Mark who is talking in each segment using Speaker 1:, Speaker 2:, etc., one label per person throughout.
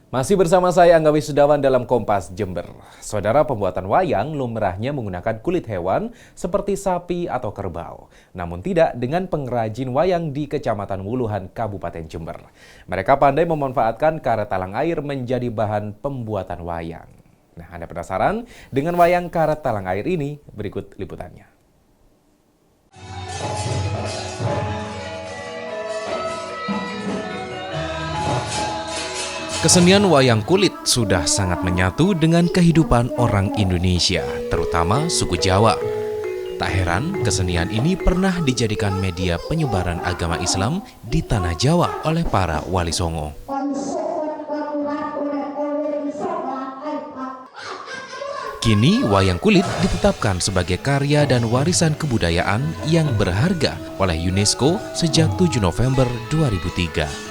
Speaker 1: Masih bersama saya Angga Wisudawan dalam Kompas Jember. Saudara, pembuatan wayang lumrahnya menggunakan kulit hewan seperti sapi atau kerbau. Namun tidak dengan pengrajin wayang di Kecamatan Wuluhan, Kabupaten Jember. Mereka pandai memanfaatkan karet talang air menjadi bahan pembuatan wayang. Nah, Anda penasaran dengan wayang karet talang air ini? Berikut liputannya. Kesenian wayang kulit sudah sangat menyatu dengan kehidupan orang Indonesia, terutama suku Jawa. Tak heran, kesenian ini pernah dijadikan media penyebaran agama Islam di Tanah Jawa oleh para wali songo. Kini, wayang kulit ditetapkan sebagai karya dan warisan kebudayaan yang berharga oleh UNESCO sejak 7 November 2003.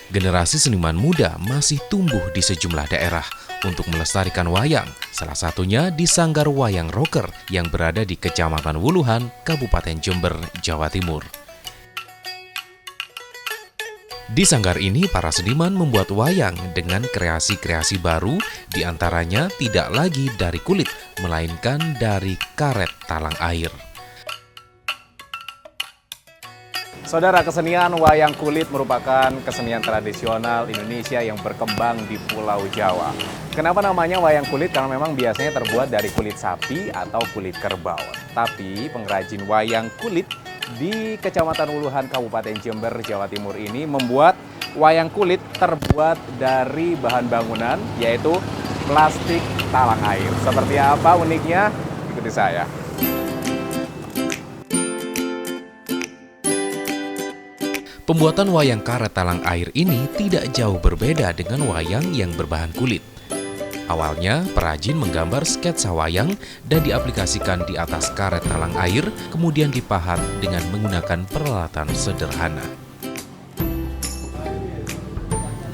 Speaker 1: Generasi seniman muda masih tumbuh di sejumlah daerah untuk melestarikan wayang, salah satunya di Sanggar Wayang Rocker yang berada di Kecamatan Wuluhan, Kabupaten Jember, Jawa Timur. Di sanggar ini, para seniman membuat wayang dengan kreasi-kreasi baru, diantaranya tidak lagi dari kulit, melainkan dari karet talang air. Saudara, kesenian wayang kulit merupakan kesenian tradisional Indonesia yang berkembang di Pulau Jawa. Kenapa namanya wayang kulit? Karena memang biasanya terbuat dari kulit sapi atau kulit kerbau. Tapi pengrajin wayang kulit di Kecamatan Wuluhan, Kabupaten Jember, Jawa Timur ini membuat wayang kulit terbuat dari bahan bangunan, yaitu plastik talang air. Seperti apa uniknya? Ikuti saya. Pembuatan wayang karet talang air ini tidak jauh berbeda dengan wayang yang berbahan kulit. Awalnya, perajin menggambar sketsa wayang dan diaplikasikan di atas karet talang air, kemudian dipahat dengan menggunakan peralatan sederhana.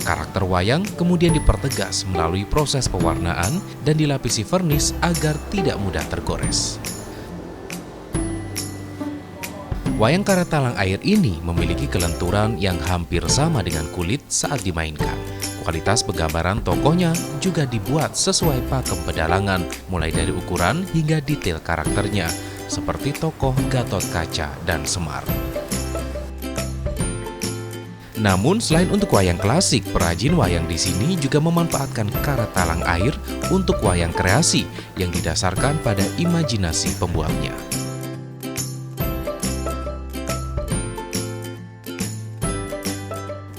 Speaker 1: Karakter wayang kemudian dipertegas melalui proses pewarnaan dan dilapisi vernis agar tidak mudah tergores. Wayang karet talang air ini memiliki kelenturan yang hampir sama dengan kulit saat dimainkan. Kualitas penggambaran tokohnya juga dibuat sesuai pakem pedalangan, mulai dari ukuran hingga detail karakternya, seperti tokoh Gatot Kaca dan Semar. Namun, selain untuk wayang klasik, perajin wayang di sini juga memanfaatkan karet talang air untuk wayang kreasi yang didasarkan pada imajinasi pembuatnya.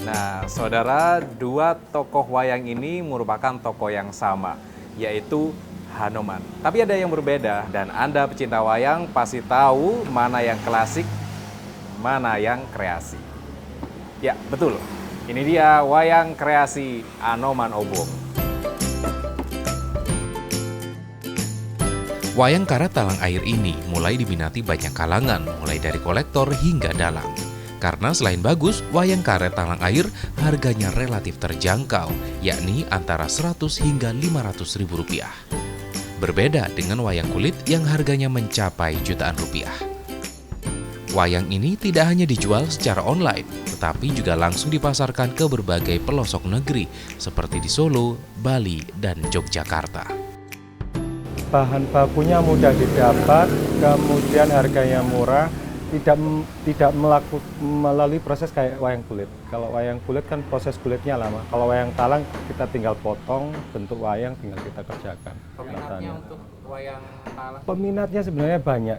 Speaker 1: Nah, saudara, dua tokoh wayang ini merupakan tokoh yang sama, yaitu Hanoman. Tapi ada yang berbeda, dan Anda pecinta wayang pasti tahu mana yang klasik, mana yang kreasi. Ya, betul. Ini dia wayang kreasi Anoman Obong. Wayang karet talang air ini mulai diminati banyak kalangan, mulai dari kolektor hingga dalang. Karena selain bagus, wayang karet talang air harganya relatif terjangkau, yakni antara 100 hingga 500 ribu rupiah. Berbeda dengan wayang kulit yang harganya mencapai jutaan rupiah. Wayang ini tidak hanya dijual secara online, tetapi juga langsung dipasarkan ke berbagai pelosok negeri, seperti di Solo, Bali, dan Yogyakarta.
Speaker 2: Bahan bakunya mudah didapat, kemudian harganya murah, tidak melalui proses kayak wayang kulit. Kalau wayang kulit kan proses kulitnya lama. Kalau wayang talang kita tinggal potong bentuk wayang, tinggal kita kerjakan.
Speaker 1: Peminatnya untuk wayang talang?
Speaker 2: Peminatnya sebenarnya banyak.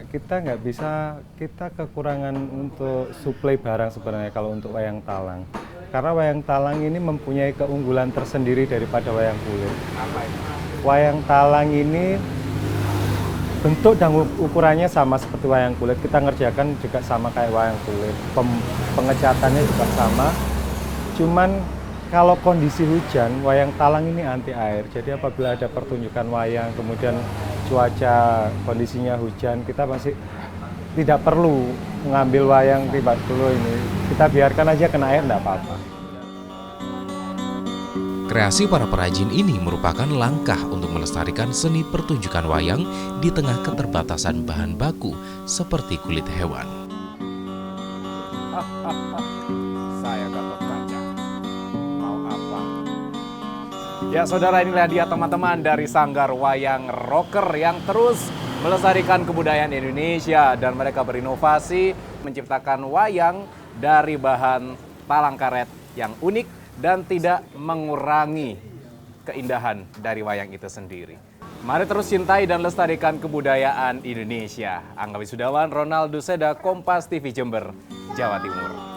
Speaker 2: Kita kekurangan untuk suplai barang sebenarnya kalau untuk wayang talang. Karena wayang talang ini mempunyai keunggulan tersendiri daripada wayang kulit.
Speaker 1: Apa itu?
Speaker 2: Wayang talang ini bentuk dan ukurannya sama seperti wayang kulit. Kita ngerjakan juga sama kayak wayang kulit. Pengecatannya juga sama. Cuman kalau kondisi hujan, wayang talang ini anti air. Jadi apabila ada pertunjukan wayang, kemudian cuaca kondisinya hujan, kita masih tidak perlu mengambil wayang tiba dulu ini. Kita biarkan aja kena air, enggak apa-apa.
Speaker 1: Kreasi para perajin ini merupakan langkah untuk melestarikan seni pertunjukan wayang di tengah keterbatasan bahan baku seperti kulit hewan.
Speaker 3: Saya Gatot Kaca. Mau apa? Ya saudara, inilah dia teman-teman dari Sanggar Wayang Rocker yang terus melestarikan kebudayaan Indonesia. Dan mereka berinovasi menciptakan wayang dari bahan talang karet yang unik dan tidak mengurangi keindahan dari wayang itu sendiri. Mari terus cintai dan lestarikan kebudayaan Indonesia. Angga Wisudawan, Ronaldo Seda, Kompas TV Jember, Jawa Timur.